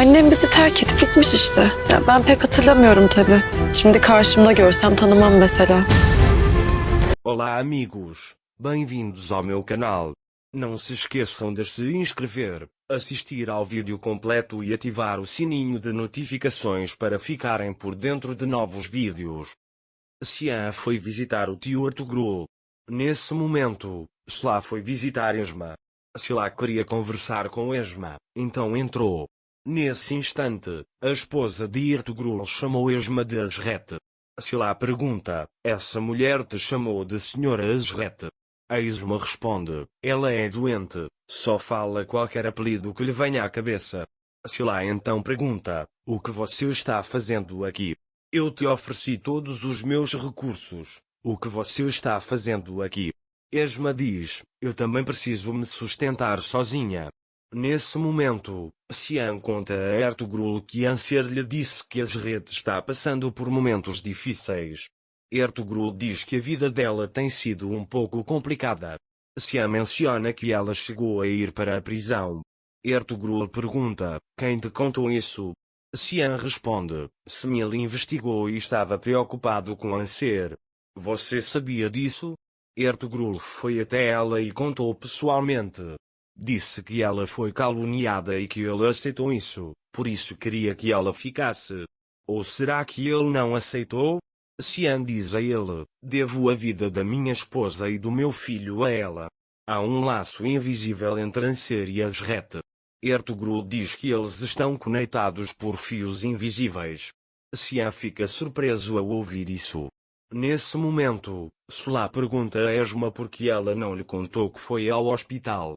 Annem bizi terk edip gitmiş işte. Ya ben pek hatırlamıyorum tabii. Şimdi karşımda görsem tanımam mesela. Olá amigos, bem-vindos ao meu canal. Não se esqueçam de se inscrever, assistir ao vídeo completo e ativar o sininho de notificações para ficarem por dentro de novos vídeos. Xian foi visitar o tio Ertugrul. Nesse momento, Sla foi visitar Esma. Sila queria conversar com Esma, então entrou. Nesse instante, a esposa de Ertugrul chamou Esma de Azret. Sila pergunta: essa mulher te chamou de senhora Azret? A Esma responde: ela é doente, só fala qualquer apelido que lhe venha à cabeça. Sila então pergunta: o que você está fazendo aqui? Eu te ofereci todos os meus recursos. O que você está fazendo aqui? Esma diz: eu também preciso me sustentar sozinha. Nesse momento, Xian conta a Ertugrul que Anser lhe disse que Azret está passando por momentos difíceis. Ertugrul diz que a vida dela tem sido um pouco complicada. Xian menciona que ela chegou a ir para a prisão. Ertugrul pergunta: quem te contou isso? Xian responde: Smil investigou e estava preocupado com Anser. Você sabia disso? Ertugrul foi até ela e contou pessoalmente. Disse que ela foi caluniada e que ele aceitou isso, por isso queria que ela ficasse. Ou será que ele não aceitou? Xian diz a ele: devo a vida da minha esposa e do meu filho a ela. Há um laço invisível entre Anser e Azret. Ertugrul diz que eles estão conectados por fios invisíveis. Xian fica surpreso ao ouvir isso. Nesse momento, Sula pergunta a Esma por que ela não lhe contou que foi ao hospital.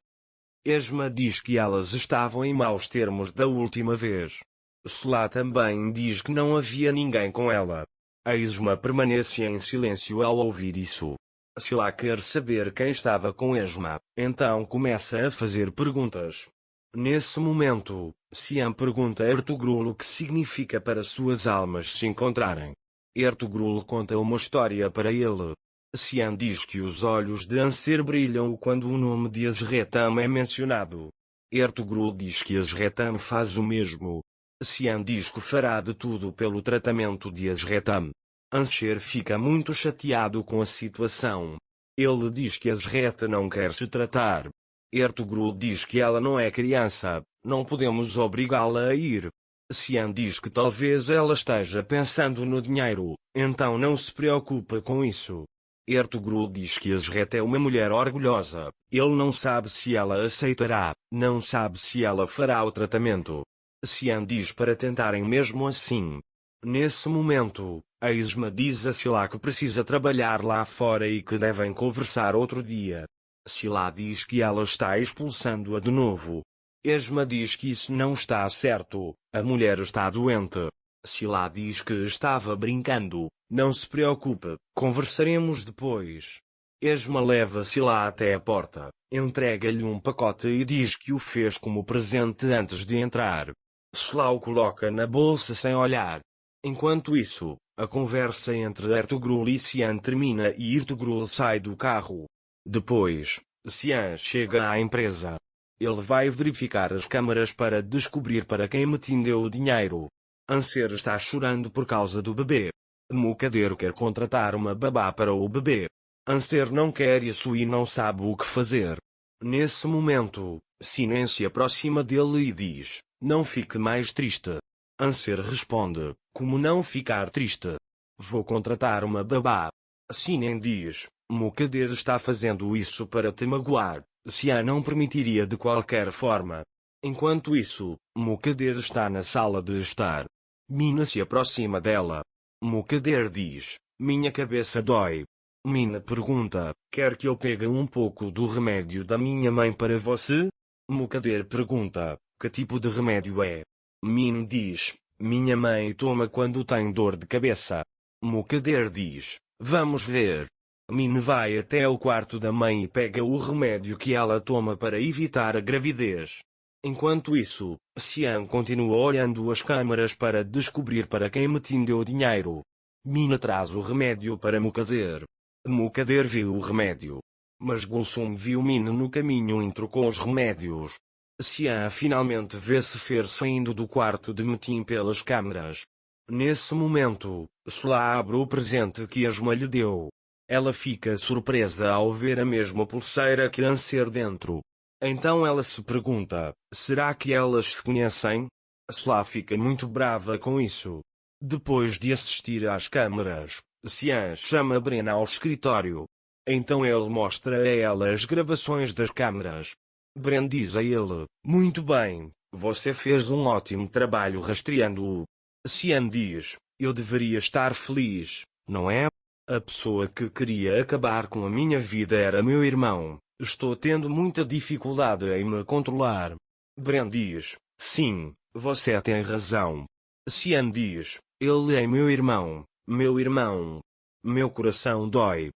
Esma diz que elas estavam em maus termos da última vez. Sula também diz que não havia ninguém com ela. A Esma permanece em silêncio ao ouvir isso. Sula quer saber quem estava com Esma, então começa a fazer perguntas. Nesse momento, Xian pergunta a Ertugrul o que significa para suas almas se encontrarem. Ertugrul conta uma história para ele. Xian diz que os olhos de Anser brilham quando o nome de Azretam é mencionado. Ertugrul diz que Azretam faz o mesmo. Xian diz que fará de tudo pelo tratamento de Azretam. Anser fica muito chateado com a situação. Ele diz que Azret não quer se tratar. Ertugrul diz que ela não é criança, não podemos obrigá-la a ir. Xian diz que talvez ela esteja pensando no dinheiro, então não se preocupe com isso. Ertugrul diz que Azret é uma mulher orgulhosa, ele não sabe se ela aceitará, não sabe se ela fará o tratamento. Xian diz para tentarem mesmo assim. Nesse momento, a Esma diz a Sila que precisa trabalhar lá fora e que devem conversar outro dia. Sila diz que ela está expulsando-a de novo. Esma diz que isso não está certo, a mulher está doente. Sila diz que estava brincando, não se preocupe, conversaremos depois. Esma leva Sila até a porta, entrega-lhe um pacote e diz que o fez como presente antes de entrar. Sila o coloca na bolsa sem olhar. Enquanto isso, a conversa entre Ertugrul e Xian termina e Ertugrul sai do carro. Depois, Xian chega à empresa. Ele vai verificar as câmaras para descobrir para quem Metin deu o dinheiro. Anser está chorando por causa do bebê. Mukader quer contratar uma babá para o bebê. Anser não quer isso e não sabe o que fazer. Nesse momento, Sinen se aproxima dele e diz: não fique mais triste. Anser responde: como não ficar triste? Vou contratar uma babá. Sinen diz: Mukader está fazendo isso para te magoar. Xian não permitiria de qualquer forma. Enquanto isso, Mukader está na sala de estar. Mina se aproxima dela. Mukader diz: minha cabeça dói. Mina pergunta: quer que eu pegue um pouco do remédio da minha mãe para você? Mukader pergunta: que tipo de remédio é? Min diz: minha mãe toma quando tem dor de cabeça. Mukader diz: vamos ver. Min vai até o quarto da mãe e pega o remédio que ela toma para evitar a gravidez. Enquanto isso, Xian continua olhando as câmaras para descobrir para quem Metin deu dinheiro. Min traz o remédio para Mukader. Mukader viu o remédio. Mas Gulsum viu Min no caminho e trocou os remédios. Xian finalmente vê Sefer saindo do quarto de Metin pelas câmaras. Nesse momento, Sula abre o presente que Asma lhe deu. Ela fica surpresa ao ver a mesma pulseira que Anser dentro. Então ela se pergunta, será que elas se conhecem? Sula fica muito brava com isso. Depois de assistir às câmaras, Xian chama Bren ao escritório. Então ele mostra a ela as gravações das câmaras. Bren diz a ele, muito bem, você fez um ótimo trabalho rastreando-o. Xian diz, eu deveria estar feliz, não é? A pessoa que queria acabar com a minha vida era meu irmão. Estou tendo muita dificuldade em me controlar. Bren diz, sim, você tem razão. Xian diz, ele é meu irmão, meu irmão. Meu coração dói.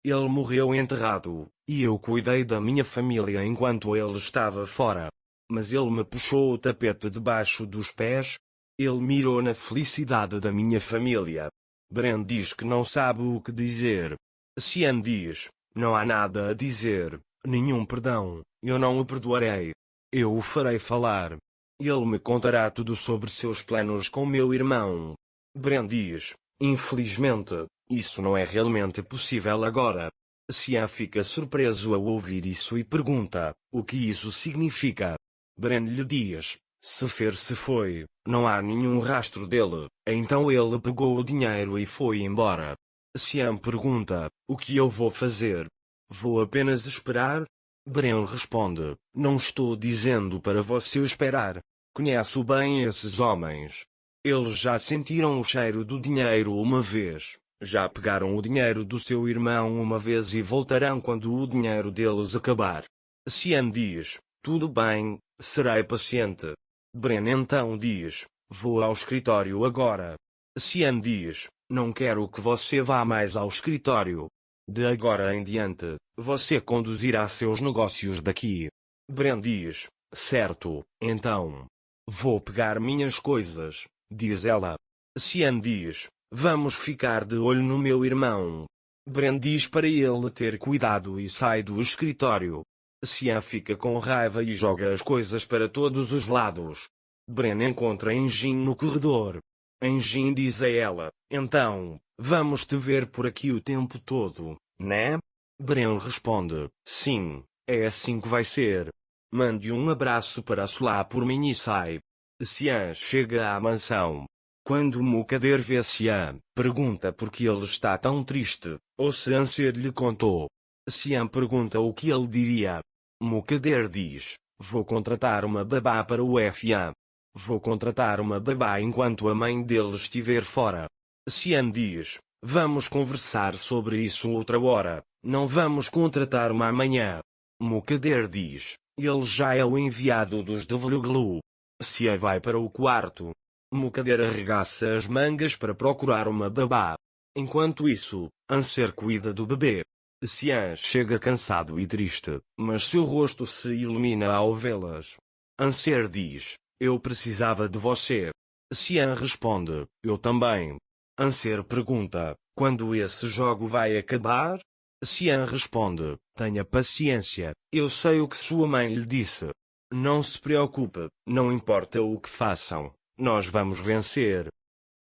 Ele morreu enterrado, e eu cuidei da minha família enquanto ele estava fora. Mas ele me puxou o tapete debaixo dos pés. Ele mirou na felicidade da minha família. Bren diz que não sabe o que dizer. Xian diz, não há nada a dizer, nenhum perdão, eu não o perdoarei. Eu o farei falar. Ele me contará tudo sobre seus planos com meu irmão. Bren diz, infelizmente, isso não é realmente possível agora. Xian fica surpreso ao ouvir isso e pergunta, o que isso significa? Bren lhe diz, Sefer se foi, não há nenhum rastro dele. Então ele pegou o dinheiro e foi embora. Xian pergunta, o que eu vou fazer? Vou apenas esperar? Bren responde, não estou dizendo para você esperar. Conheço bem esses homens. Eles já sentiram o cheiro do dinheiro uma vez. Já pegaram o dinheiro do seu irmão uma vez e voltarão quando o dinheiro deles acabar. Xian diz, tudo bem, serei paciente. Bren então diz, vou ao escritório agora. Xian diz, não quero que você vá mais ao escritório. De agora em diante, você conduzirá seus negócios daqui. Bren diz, certo, então. Vou pegar minhas coisas, diz ela. Xian diz, vamos ficar de olho no meu irmão. Bren diz para ele ter cuidado e sai do escritório. Xian fica com raiva e joga as coisas para todos os lados. Bren encontra Enjin no corredor. Enjin diz a ela, então, vamos te ver por aqui o tempo todo, né? Bren responde, sim, é assim que vai ser. Mande um abraço para Sula por mim e sai. Xian chega à mansão. Quando Mukader vê Xian, pergunta por que ele está tão triste, ou se Anser lhe contou. Xian pergunta o que ele diria. Mukader diz, vou contratar uma babá para o FA. Vou contratar uma babá enquanto a mãe dele estiver fora. Xian diz, vamos conversar sobre isso outra hora, não vamos contratar uma amanhã. Mukader diz, ele já é o enviado dos Devluglu. Xian vai para o quarto. Mukader arregaça as mangas para procurar uma babá. Enquanto isso, Anser cuida do bebê. Xian chega cansado e triste, mas seu rosto se ilumina ao vê-las. Anser diz, eu precisava de você. Xian responde, eu também. Anser pergunta, quando esse jogo vai acabar? Xian responde, tenha paciência, eu sei o que sua mãe lhe disse. Não se preocupe, não importa o que façam, nós vamos vencer.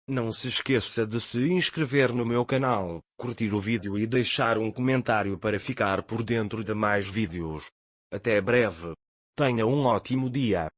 Não se esqueça de se inscrever no meu canal, curtir o vídeo e deixar um comentário para ficar por dentro de mais vídeos. Até breve. Tenha um ótimo dia.